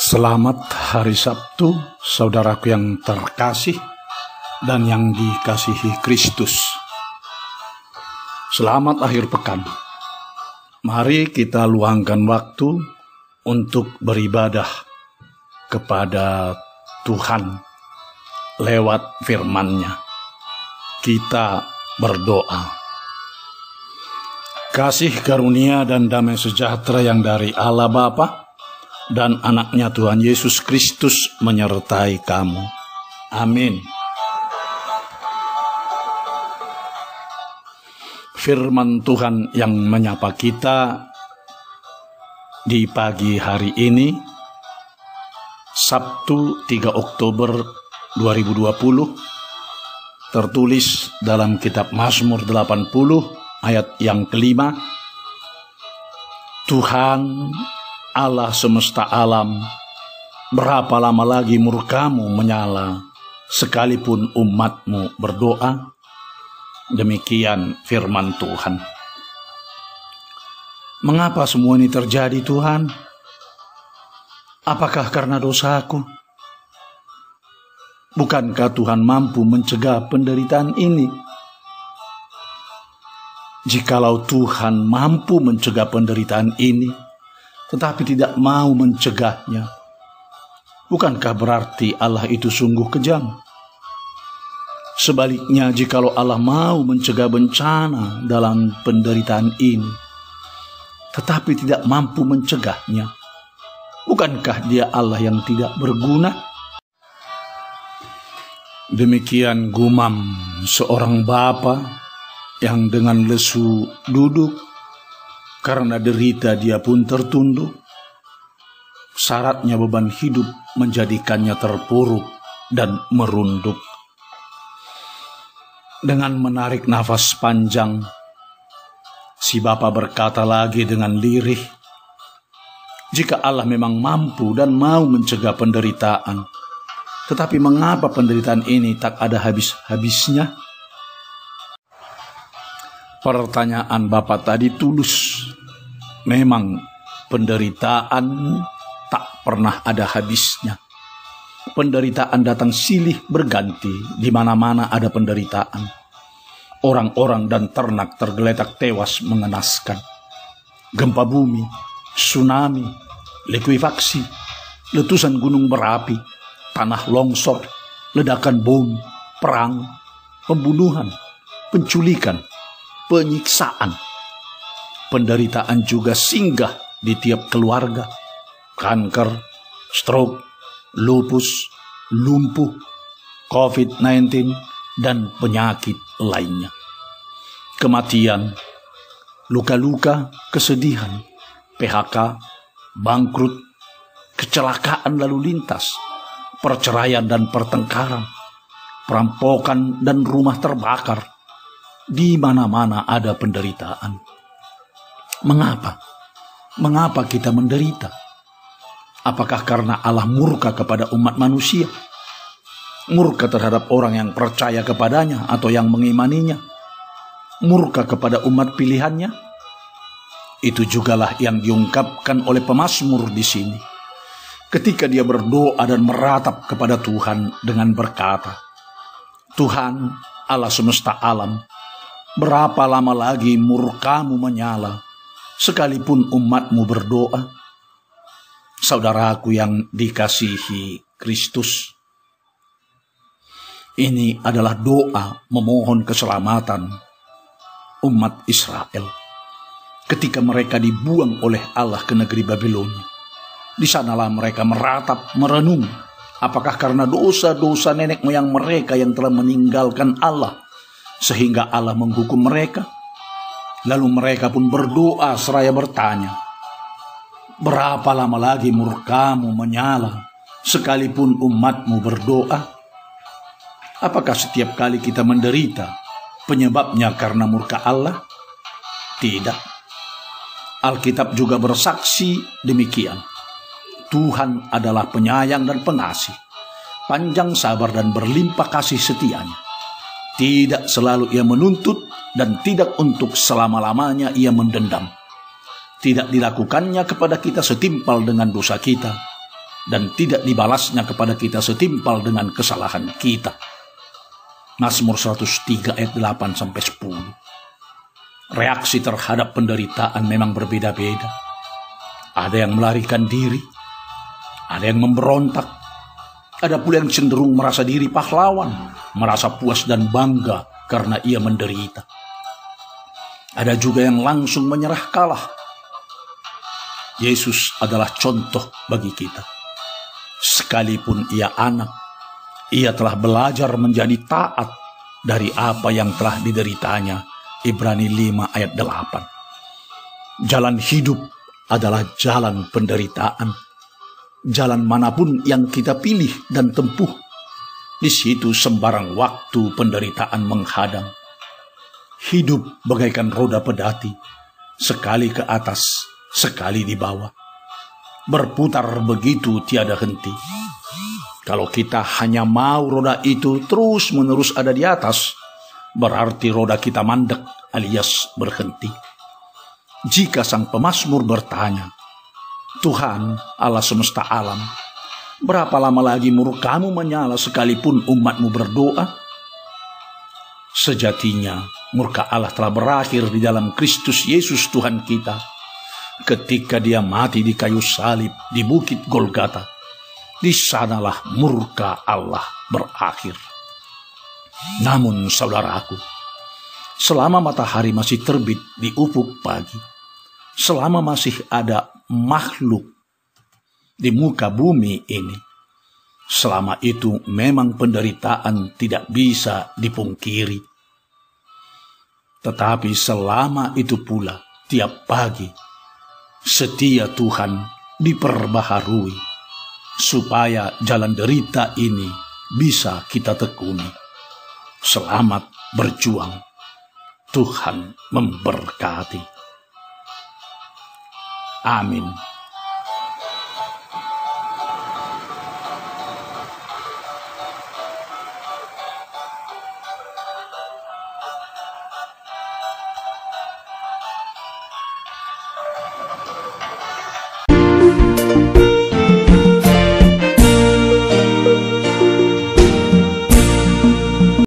Selamat hari Sabtu, saudaraku yang terkasih dan yang dikasihi Kristus. Selamat akhir pekan. Mari kita luangkan waktu untuk beribadah kepada Tuhan lewat firman-Nya. Kita berdoa. Kasih karunia dan damai sejahtera yang dari Allah Bapa dan anaknya Tuhan Yesus Kristus menyertai kamu. Amin. Firman Tuhan yang menyapa kita di pagi hari ini, Sabtu 3 Oktober 2020, tertulis dalam kitab Mazmur 80 ayat yang kelima. Tuhan Allah semesta alam, berapa lama lagi murka-Mu menyala, sekalipun umat-Mu berdoa? Demikian firman Tuhan. Mengapa semua ini terjadi, Tuhan? Apakah karena dosaku? Bukankah Tuhan mampu mencegah penderitaan ini? Jikalau Tuhan mampu mencegah penderitaan ini, tetapi tidak mau mencegahnya, bukankah berarti Allah itu sungguh kejam? Sebaliknya, jikalau Allah mau mencegah bencana dalam penderitaan ini, tetapi tidak mampu mencegahnya, bukankah Dia Allah yang tidak berguna? Demikian gumam seorang bapa yang dengan lesu duduk. Karena derita dia pun tertunduk. Syaratnya beban hidup menjadikannya terpuruk dan merunduk. Dengan menarik nafas panjang, si bapa berkata lagi dengan lirih, jika Allah memang mampu dan mau mencegah penderitaan, tetapi mengapa penderitaan ini tak ada habis-habisnya? Pertanyaan Bapak tadi tulus. Memang penderitaan tak pernah ada habisnya. Penderitaan datang silih berganti, di mana-mana ada penderitaan. Orang-orang dan ternak tergeletak tewas mengenaskan. Gempa bumi, tsunami, likuifaksi, letusan gunung berapi, tanah longsor, ledakan bom, perang, pembunuhan, penculikan, penyiksaan. Penderitaan juga singgah di tiap keluarga. Kanker, stroke, lupus, lumpuh, COVID-19, dan penyakit lainnya. Kematian, luka-luka, kesedihan, PHK, bangkrut, kecelakaan lalu lintas, perceraian dan pertengkaran, perampokan dan rumah terbakar. Di mana-mana ada penderitaan. Mengapa? Mengapa kita menderita? Apakah karena Allah murka kepada umat manusia? Murka terhadap orang yang percaya kepadanya atau yang mengimaninya? Murka kepada umat pilihannya? Itu jugalah yang diungkapkan oleh pemazmur di sini. Ketika dia berdoa dan meratap kepada Tuhan dengan berkata, Tuhan Allah semesta alam, berapa lama lagi murka-Mu menyala, sekalipun umat-Mu berdoa? Saudaraku yang dikasihi Kristus, ini adalah doa memohon keselamatan umat Israel ketika mereka dibuang oleh Allah ke negeri Babilonia. Di sanalah mereka meratap, merenung, apakah karena dosa-dosa nenek moyang mereka yang telah meninggalkan Allah sehingga Allah menghukum mereka? Lalu mereka pun berdoa seraya bertanya, berapa lama lagi murka-Mu menyala, sekalipun umat-Mu berdoa? Apakah setiap kali kita menderita, penyebabnya karena murka Allah? Tidak. Alkitab juga bersaksi demikian. Tuhan adalah penyayang dan pengasih, panjang sabar dan berlimpah kasih setianya. Tidak selalu Ia menuntut dan tidak untuk selama-lamanya Ia mendendam. Tidak dilakukannya kepada kita setimpal dengan dosa kita, dan tidak dibalasnya kepada kita setimpal dengan kesalahan kita. Mazmur 103 ayat 8-10. Reaksi terhadap penderitaan memang berbeda-beda. Ada yang melarikan diri, ada yang memberontak, ada pula yang cenderung merasa diri pahlawan, merasa puas dan bangga karena ia menderita. Ada juga yang langsung menyerah kalah. Yesus adalah contoh bagi kita. Sekalipun ia anak, ia telah belajar menjadi taat dari apa yang telah dideritanya. Ibrani 5 ayat 8. Jalan hidup adalah jalan penderitaan. Jalan manapun yang kita pilih dan tempuh, di situ sembarang waktu penderitaan menghadang. Hidup bagaikan roda pedati, sekali ke atas, sekali di bawah. Berputar begitu tiada henti. Kalau kita hanya mau roda itu terus-menerus ada di atas, berarti roda kita mandek alias berhenti. Jika sang pemazmur bertanya, Tuhan Allah semesta alam, berapa lama lagi murkamu menyala sekalipun umatmu berdoa? Sejatinya murka Allah telah berakhir di dalam Kristus Yesus Tuhan kita, ketika dia mati di kayu salib di bukit Golgata. Di sanalah murka Allah berakhir. Namun saudaraku, selama matahari masih terbit di ufuk pagi, selama masih ada makhluk di muka bumi ini, selama itu memang penderitaan tidak bisa dipungkiri. Tetapi selama itu pula, tiap pagi, setia Tuhan diperbaharui, supaya jalan derita ini bisa kita tekuni. Selamat berjuang. Tuhan memberkati. Amin.